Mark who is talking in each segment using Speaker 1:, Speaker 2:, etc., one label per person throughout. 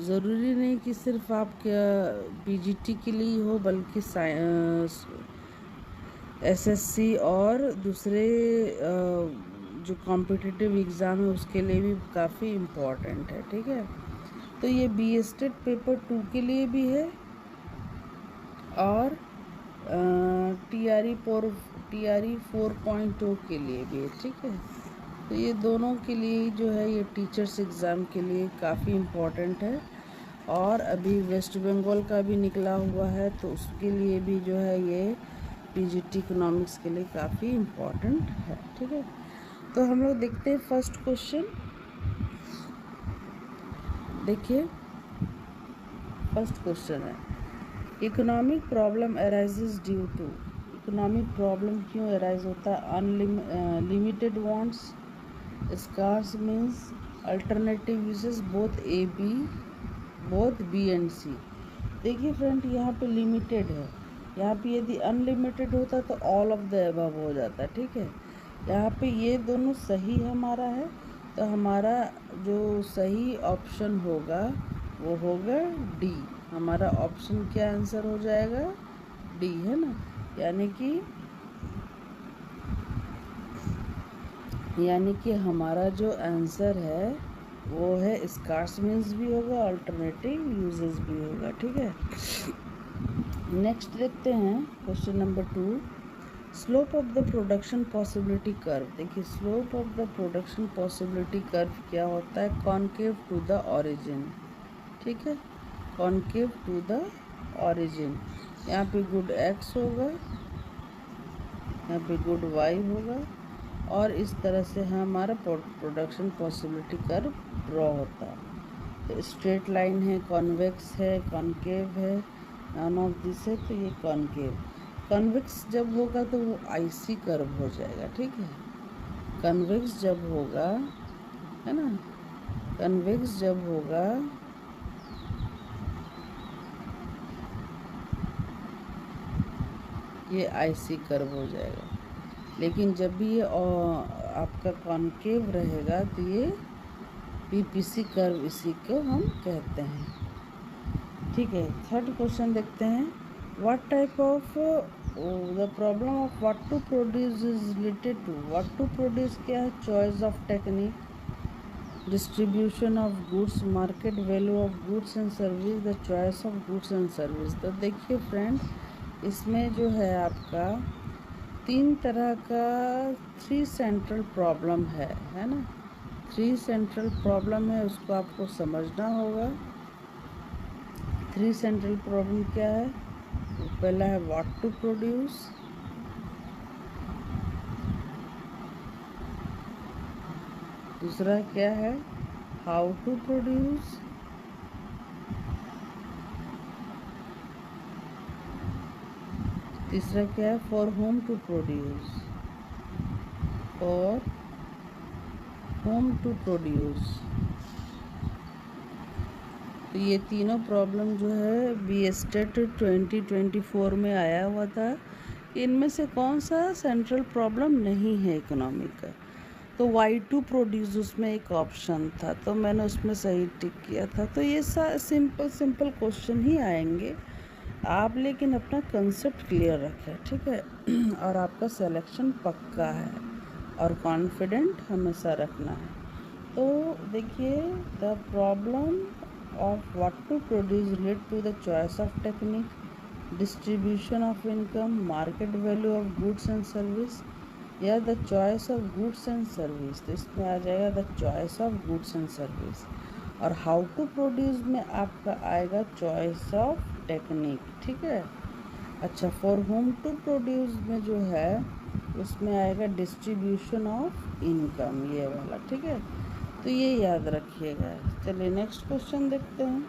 Speaker 1: ज़रूरी नहीं कि सिर्फ आप पीजीटी के लिए ही हो, बल्कि एसएससी और दूसरे जो कॉम्पिटिटिव एग्ज़ाम है उसके लिए भी काफ़ी इम्पॉर्टेंट है। ठीक है, तो ये बी स्टेट पेपर 2 के लिए भी है और टीआरई 4.0 के लिए भी है। ठीक है, तो ये दोनों के लिए जो है ये टीचर्स एग्ज़ाम के लिए काफ़ी इम्पॉर्टेंट है। और अभी वेस्ट बंगाल का भी निकला हुआ है, तो उसके लिए भी जो है ये पीजीटी इकोनॉमिक्स के लिए काफ़ी इम्पॉर्टेंट है। ठीक है, तो हम लोग देखते हैं फर्स्ट क्वेश्चन। देखिए, फर्स्ट क्वेश्चन है economic problem arises due to. Economic problem क्यों अराइज होता है? Limited wants, scarce means, alternative uses, both B and C. देखिए फ्रेंड, यहाँ पे लिमिटेड है, यहाँ पे यदि अनलिमिटेड होता तो ऑल ऑफ द अबव हो जाता। ठीक है, यहाँ पे ये दोनों सही हमारा है, तो हमारा जो सही ऑप्शन होगा वो होगा डी। हमारा ऑप्शन क्या आंसर हो जाएगा? डी, है ना। यानी कि हमारा जो आंसर है वो है स्कार्स मीन्स भी होगा, अल्टरनेटिव यूजेस भी होगा। ठीक है, नेक्स्ट देखते हैं question number 2, slope of the production possibility curve. देखिए, slope of the production possibility curve क्या होता है? Concave to the origin. ठीक है, कॉनकेव टू द ऑरिजिन। यहाँ पे गुड एक्स होगा, यहाँ पे गुड वाई होगा, और इस तरह से हमारा प्रोडक्शन पॉसिबिलिटी कर्व ड्रॉ होता है। तो स्ट्रेट लाइन है, कॉन्वेक्स है, कॉनकेव है, नॉन ऑफ दिस है, तो ये कॉनकेव। कन्वेक्स जब होगा तो वो आईसी कर्व हो जाएगा। ठीक है, कन्वेक्स जब होगा, है ना, कन्वेक्स जब होगा ये आईसी कर्व हो जाएगा, लेकिन जब भी ये आपका कॉनकेव रहेगा तो ये पीपीसी कर्व, इसी को हम कहते हैं। ठीक है, थर्ड क्वेश्चन देखते हैं, what type of the problem of what to produce is related to. What to produce क्या है? Choice of technique, distribution of goods, market value of goods and service, the choice of goods and service. तो देखिए friend, इसमें जो है आपका 3 तरह का 3 सेंट्रल प्रॉब्लम है ना। 3 सेंट्रल प्रॉब्लम है, उसको आपको समझना होगा। 3 सेंट्रल प्रॉब्लम क्या है? पहला है व्हाट टू प्रोड्यूस, दूसरा क्या है? हाउ टू प्रोड्यूस, तीसरा क्या है? For whom to produce, for whom to produce. तो ये तीनों प्रॉब्लम जो है बी स्टेट 2024 में आया हुआ था। इनमें से कौन सा सेंट्रल प्रॉब्लम नहीं है इकोनॉमिक का? तो वाई टू प्रोड्यूस उसमें एक ऑप्शन था, तो मैंने उसमें सही टिक किया था। तो ये सिंपल क्वेश्चन ही आएंगे आप, लेकिन अपना कंसेप्ट क्लियर रखें। ठीक है, और आपका सिलेक्शन पक्का है और कॉन्फिडेंट हमेशा रखना है। तो देखिए, the problem of what to produce relate to the choice of technique, distribution of income, market value of goods and service, या the choice of goods and service। तो इसमें आ जाएगा the choice of goods and service। और how to produce में आपका आएगा choice of technique। ठीक है, अच्छा, for whom to produce में जो है उसमें आएगा distribution of income, ये वाला। ठीक है, तो ये याद रखिएगा। चलिए नेक्स्ट क्वेश्चन देखते हैं।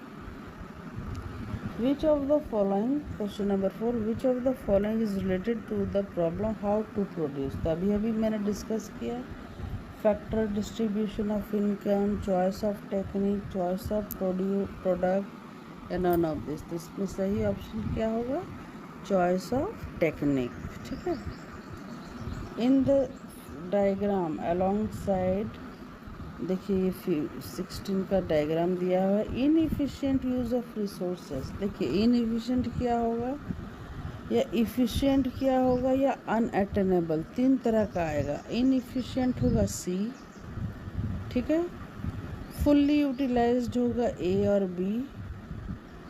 Speaker 1: Which of the following, question number 4, which of the following is related to the problem how to produce. तो अभी मैंने डिस्कस किया, factor, distribution of income, choice of technique, choice of product, या none of this. तो इसमें सही option क्या होगा? Choice of technique. ठीक है, in the diagram alongside देखिए ये 16 का डायग्राम दिया हुआ है। Inefficient use of resources. देखिए इनएफिशिएंट क्या होगा या इफ़िशिएंट क्या होगा या अनअटेनेबल, 3 तरह का आएगा। इनएफिशिएंट होगा सी, ठीक है। फुल्ली यूटिलाइज्ड होगा ए और बी,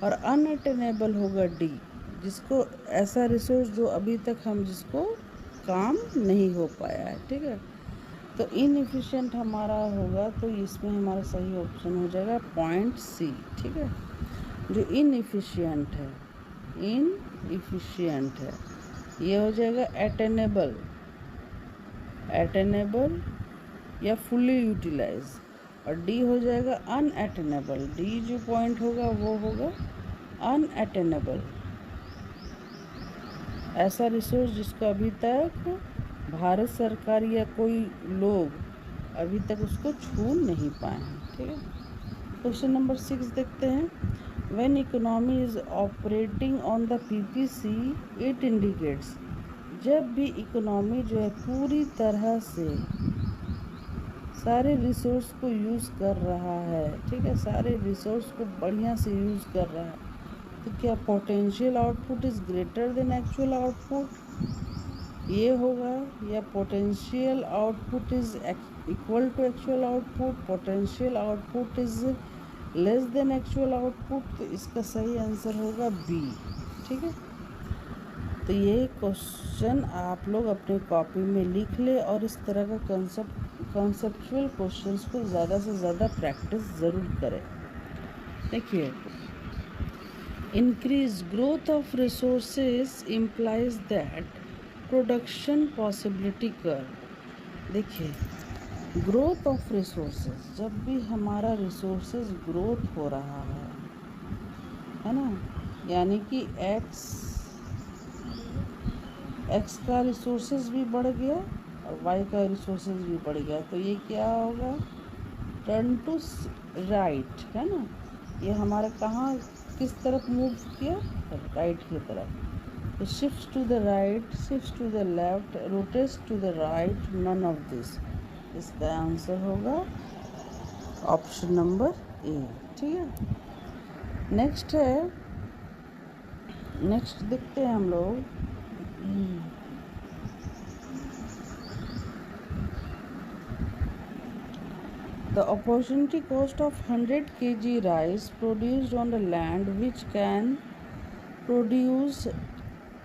Speaker 1: और अनअटेनेबल होगा डी, जिसको ऐसा रिसोर्स जो अभी तक हम जिसको काम नहीं हो पाया है, ठीक है। तो इनएफिशिएंट हमारा होगा, तो इसमें हमारा सही ऑप्शन हो जाएगा पॉइंट सी, ठीक है। जो इनएफिशिएंट है, इनएफिशिएंट है, ये हो जाएगा अटेनेबल, अटेनेबल या फुल्ली यूटिलाइज, और डी हो जाएगा अनअटेनेबल। डी जो पॉइंट होगा वो होगा अनअटेनेबल, ऐसा रिसोर्स जिसको अभी तक भारत सरकार या कोई लोग अभी तक उसको छू नहीं पाए हैं, ठीक है। क्वेश्चन नंबर 6 देखते हैं। When economy is operating on the PPC it indicates. जब भी इकोनॉमी जो है पूरी तरह से सारे रिसोर्स को यूज़ कर रहा है, ठीक है, सारे रिसोर्स को बढ़िया से यूज़ कर रहा है, तो क्या potential output is greater than actual output, ये होगा, या potential output is equal to actual output, potential output is less than actual output. तो इसका सही आंसर होगा बी, ठीक है। तो ये क्वेश्चन आप लोग अपने कॉपी में लिख ले और इस तरह का कॉन्सेप्चुअल क्वेश्चंस को ज़्यादा से ज़्यादा प्रैक्टिस ज़रूर करें। देखिए, increased growth of resources implies that production possibility curve। देखिए ग्रोथ ऑफ रिसोर्सेज, जब भी हमारा रिसोर्सेज ग्रोथ हो रहा है ना, यानी कि एक्स का रिसोर्सेज भी बढ़ गया और वाई का रिसोर्सेज भी बढ़ गया, तो ये क्या होगा, टर्न टू राइट, है ना। ये हमारा कहाँ किस तरफ मूव किया, राइट की तरफ। तो shift to the right, shift to the left, rotates to the right, none of this. इसका आंसर होगा ऑप्शन नंबर ए, ठीक है। नेक्स्ट है, नेक्स्ट देखते हैं हम लोग। The opportunity cost of 100 kg rice produced on the land which can produce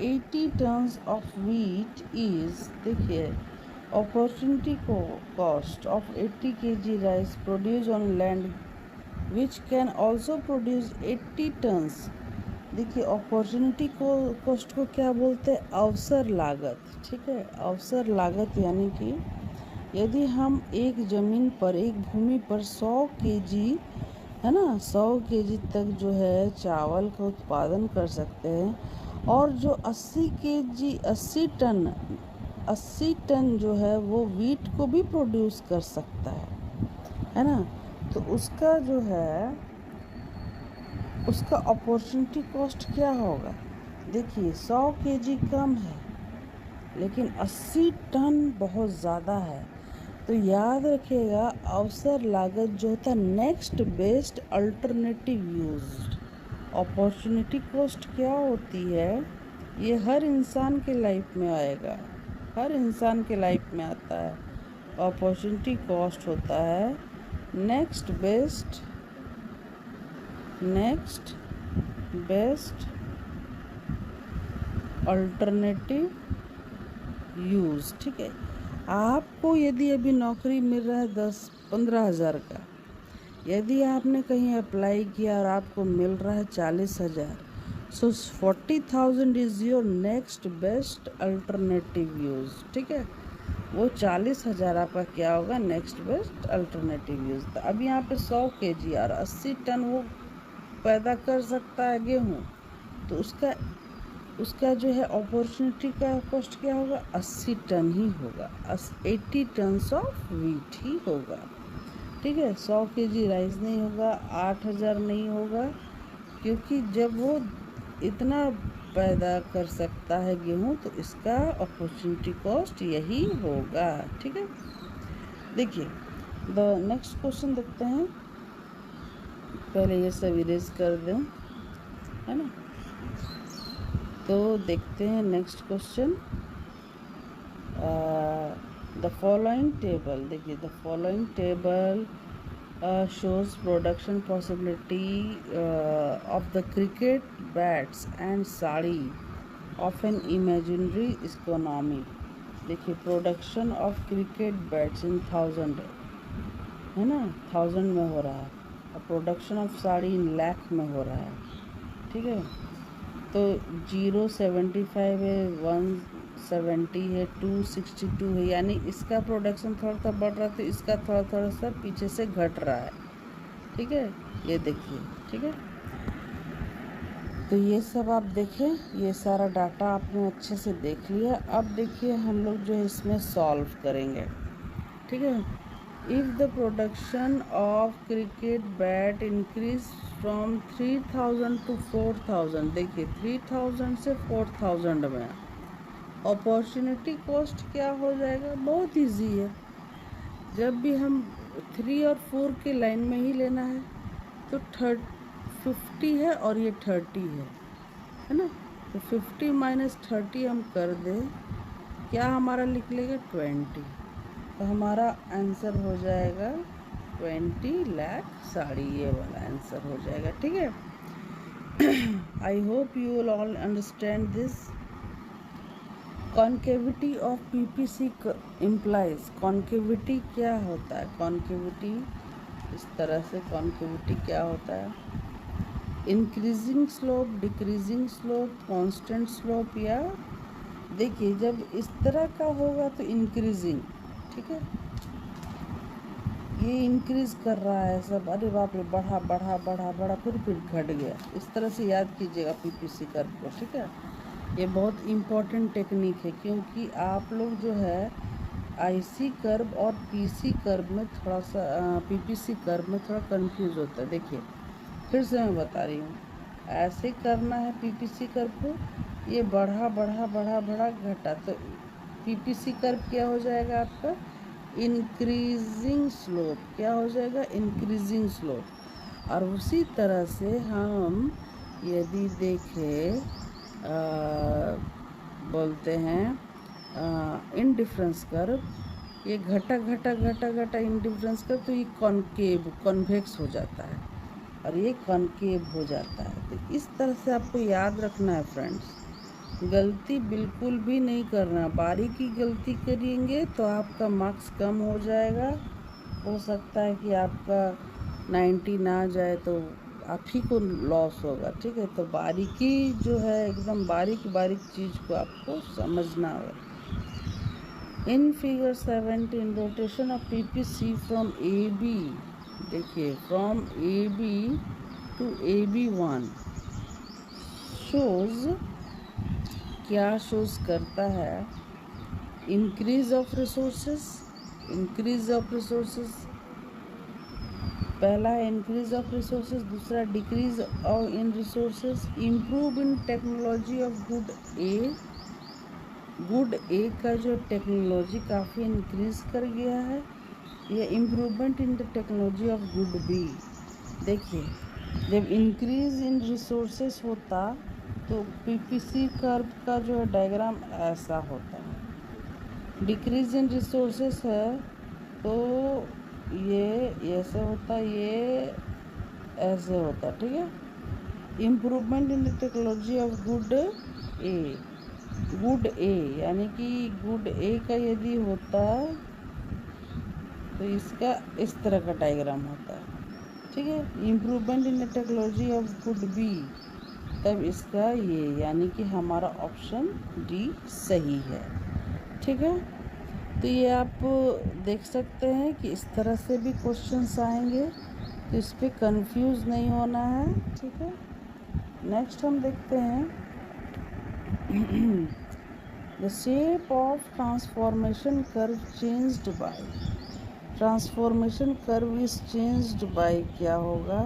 Speaker 1: 80 tons of wheat is, देखिए opportunity cost of 80 kg rice produced on land which can also produce 80 tons। देखिए opportunity cost को क्या बोलते हैं, अवसर लागत, ठीक है। अवसर लागत यानी कि यदि हम एक ज़मीन पर, एक भूमि पर 100 केजी, है ना, 100 केजी तक जो है चावल का उत्पादन कर सकते हैं, और जो 80 केजी 80 टन जो है वो वीट को भी प्रोड्यूस कर सकता है ना, तो उसका जो है उसका अपॉर्चुनिटी कॉस्ट क्या होगा। देखिए 100 केजी कम है लेकिन 80 टन बहुत ज़्यादा है, तो याद रखिएगा अवसर लागत जो होता है next best alternative used. Opportunity cost क्या होती है, ये हर इंसान के लाइफ में आएगा, हर इंसान के लाइफ में आता है। अपॉर्चुनिटी कॉस्ट होता है नेक्स्ट बेस्ट अल्टरनेटिव यूज़, ठीक है। आपको यदि अभी नौकरी मिल रहा है 10-15 हज़ार का, यदि आपने कहीं अप्लाई किया और आपको मिल रहा है 40,000, सो 40,000 is your next best alternative use, ठीक है। वो 40,000 आपका क्या होगा, नेक्स्ट बेस्ट अल्टरनेटिव यूज़। तो अब यहाँ पे 100 केजी और 80 टन वो पैदा कर सकता है गेहूँ, तो उसका जो है अपॉर्चुनिटी का कॉस्ट क्या होगा, 80 टन ही होगा, 80 टन्स ऑफ वीट ही होगा, ठीक है। 100 केजी राइस नहीं होगा, 8,000 नहीं होगा, क्योंकि जब वो इतना पैदा कर सकता है गेहूँ तो इसका अपॉर्चुनिटी कॉस्ट यही होगा, ठीक है। देखिए द नेक्स्ट क्वेश्चन देखते हैं, पहले ये सब इरेज कर दूं, है ना। तो देखते हैं next question. The following table, देखिए the following table shows production possibility of the cricket bats and sari of an imaginary economy। देखिए प्रोडक्शन ऑफ क्रिकेट बैट्स इन 1000 है ना, 1000 में हो रहा है, और प्रोडक्शन ऑफ साड़ी इन लाख में हो रहा है, ठीक है। तो 0.75 है, 170 है, 262 है, यानी इसका प्रोडक्शन थोड़ा सा बढ़ रहा है तो इसका थोड़ा थोड़ा सा पीछे से घट रहा है, ठीक है। ये देखिए, ठीक है। तो ये सब आप देखें, ये सारा डाटा आपने अच्छे से देख लिया। अब देखिए हम लोग जो है इसमें सॉल्व करेंगे, ठीक है। If the production of cricket bat increase from 3000 to 4000, देखिए 3000 से 4000 में अपॉर्चुनिटी कॉस्ट क्या हो जाएगा, बहुत इजी है। जब भी हम 3 और 4 के लाइन में ही लेना है तो 50 है और ये 30 है ना। तो 50 माइनस 30 हम कर दें, क्या हमारा लिख लेगा 20, तो हमारा आंसर हो जाएगा 20 लाख साड़ी, ये वाला आंसर हो जाएगा, ठीक है। I hope you will all understand this. Concavity of PPC implies, concavity क्या होता है, कॉन्केविटी इस तरह से, कॉन्केविटी क्या होता है, increasing slope, decreasing slope, constant slope, या देखिए जब इस तरह का होगा तो इंक्रीजिंग, ठीक है। ये इंक्रीज कर रहा है सब, अरे बाप रे, बढ़ा बढ़ा बढ़ा बढ़ा फिर घट गया, इस तरह से याद कीजिएगा पीपीसी कर्व को, ठीक है। ये बहुत इम्पॉर्टेंट टेक्निक है, क्योंकि आप लोग जो है आईसी कर्व और पीसी कर्व में थोड़ा सा, पीपीसी कर्व में थोड़ा कंफ्यूज होता है। देखिए फिर से मैं बता रही हूँ, ऐसे करना है पीपीसी कर्व को, ये बढ़ा बढ़ा बढ़ा बढ़ा घटा, तो पीपीसी कर्व क्या हो जाएगा आपका, इंक्रीजिंग स्लोप, क्या हो जाएगा, इंक्रीजिंग स्लोप। और उसी तरह से हम यदि देखें बोलते हैं इंडिफरेंस कर्व, ये घटा घटा घटा घटा इंडिफरेंस कर्व, तो ये कॉन्केव कॉन्वेक्स हो जाता है और ये कॉन्केव हो जाता है। तो इस तरह से आपको याद रखना है फ्रेंड्स, गलती बिल्कुल भी नहीं करना, बारीकी गलती करेंगे तो आपका मार्क्स कम हो जाएगा, हो सकता है कि आपका 90 ना जाए तो आप ही को लॉस होगा, ठीक है। तो बारीकी जो है एकदम बारीक बारीक चीज़ को आपको समझना होगा। In figure 17 rotation of PPC from A B, देखिए from A B to AB1 shows, क्या शोज़ करता है, increase of resources, increase of resources, पहला है इंक्रीज ऑफ रिसोर्सेज, दूसरा decrease in resources, improve in technology of good A, good A का जो technology काफ़ी इंक्रीज कर गया है, ये improvement in the technology of good B. देखिए जब इंक्रीज इन रिसोर्सेज होता तो पीपीसी कर्व का जो है डायग्राम ऐसा होता है, डिक्रीज इन रिसोर्सेज है तो ये ऐसे होता, ये ऐसे होता, ठीक है। Improvement in the technology of good A, good A यानी कि गुड ए का यदि होता तो इसका इस तरह का डायग्राम होता है, ठीक है। Improvement in the technology of good B, तब इसका ये, यानी कि हमारा ऑप्शन डी सही है, ठीक है। तो ये आप देख सकते हैं कि इस तरह से भी क्वेश्चंस आएंगे, तो इस पर कंफ्यूज नहीं होना है, ठीक है। नेक्स्ट हम देखते हैं the shape of transformation curve changed by, transformation curve is changed by क्या होगा,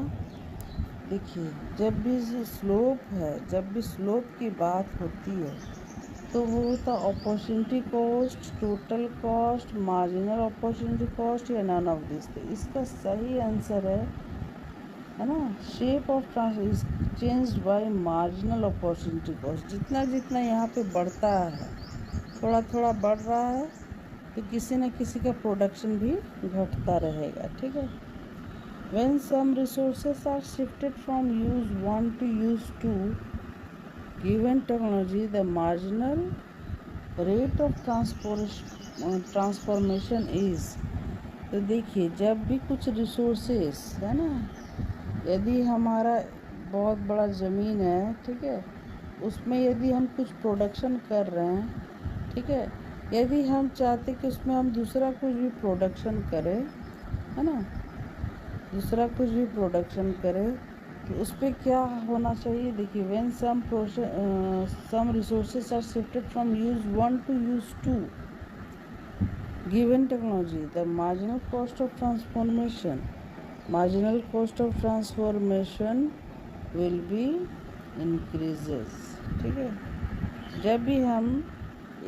Speaker 1: देखिए जब भी स्लोप है, जब भी स्लोप की बात होती है तो वो होता opportunity cost, total cost, marginal opportunity cost या नन ऑफ दिस। तो इसका सही आंसर है ना, shape of transfer is changed by marginal opportunity cost. जितना जितना यहाँ पे बढ़ता है, थोड़ा थोड़ा बढ़ रहा है, तो किसी न किसी का प्रोडक्शन भी घटता रहेगा। ठीक है। When some resources are shifted from use 1 to use 2 given technology, the marginal rate of transformation is। तो देखिए, जब भी कुछ रिसोर्सेस है ना, यदि हमारा बहुत बड़ा ज़मीन है, ठीक है, उसमें यदि हम कुछ प्रोडक्शन कर रहे हैं, ठीक है, यदि हम चाहते कि उसमें हम दूसरा कुछ भी प्रोडक्शन करें, है ना, दूसरा कुछ भी प्रोडक्शन करें, तो उस पर क्या होना चाहिए। देखिए, when some resources are shifted from use 1 to use 2 given technology, the marginal cost of transformation will be increases। ठीक है। जब भी हम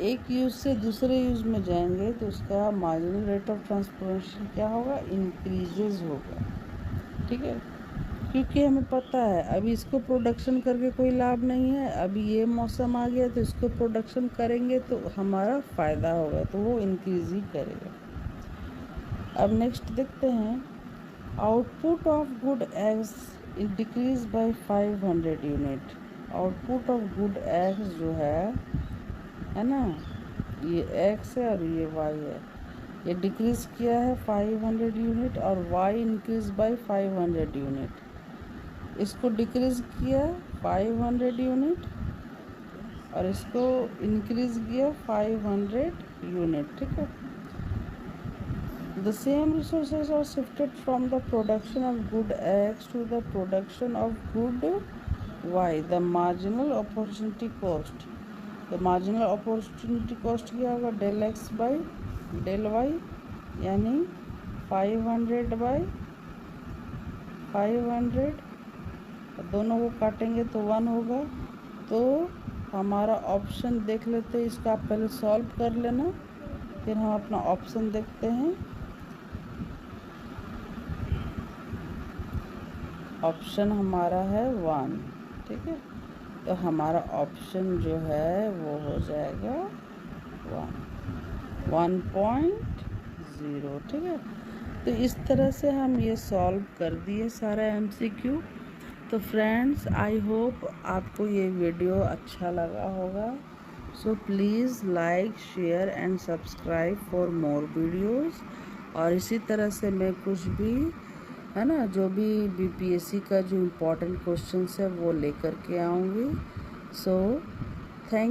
Speaker 1: एक यूज़ से दूसरे यूज़ में जाएंगे तो उसका मार्जिनल रेट ऑफ ट्रांसफॉर्मेशन क्या होगा, इंक्रीजेज होगा। ठीक है। क्योंकि हमें पता है अभी इसको प्रोडक्शन करके कोई लाभ नहीं है, अभी ये मौसम आ गया तो इसको प्रोडक्शन करेंगे तो हमारा फ़ायदा होगा, तो वो इंक्रीज ही करेगा। अब नेक्स्ट देखते हैं, output of good eggs decrease by 500 unit. Output of good eggs जो है ना, ये एक्स है और ये वाई है, ये डिक्रीज़ किया है 500 यूनिट और वाई इंक्रीज बाय 500 यूनिट। इसको डिक्रीज़ किया 500 यूनिट और इसको इंक्रीज किया 500 यूनिट। ठीक है। The same resources are shifted from the production of good X to the production of good Y. The marginal opportunity cost, तो मार्जिनल अपॉर्चुनिटी कॉस्ट क्या होगा, del X by del Y, यानी 500 by 500, दोनों को काटेंगे तो 1 होगा। तो हमारा ऑप्शन देख लेते हैं, इसका आप पहले सॉल्व कर लेना, फिर हम अपना ऑप्शन देखते हैं। ऑप्शन हमारा है 1। ठीक है। तो हमारा ऑप्शन जो है वो हो जाएगा 1.0। ठीक है। तो इस तरह से हम ये सॉल्व कर दिए सारा MCQ। तो फ्रेंड्स, आई होप आपको ये वीडियो अच्छा लगा होगा। So please like, share and subscribe for more videos. और इसी तरह से मैं कुछ भी है ना, जो भी BPSC का जो इम्पोर्टेंट क्वेश्चंस है वो लेकर के आऊँगी। सो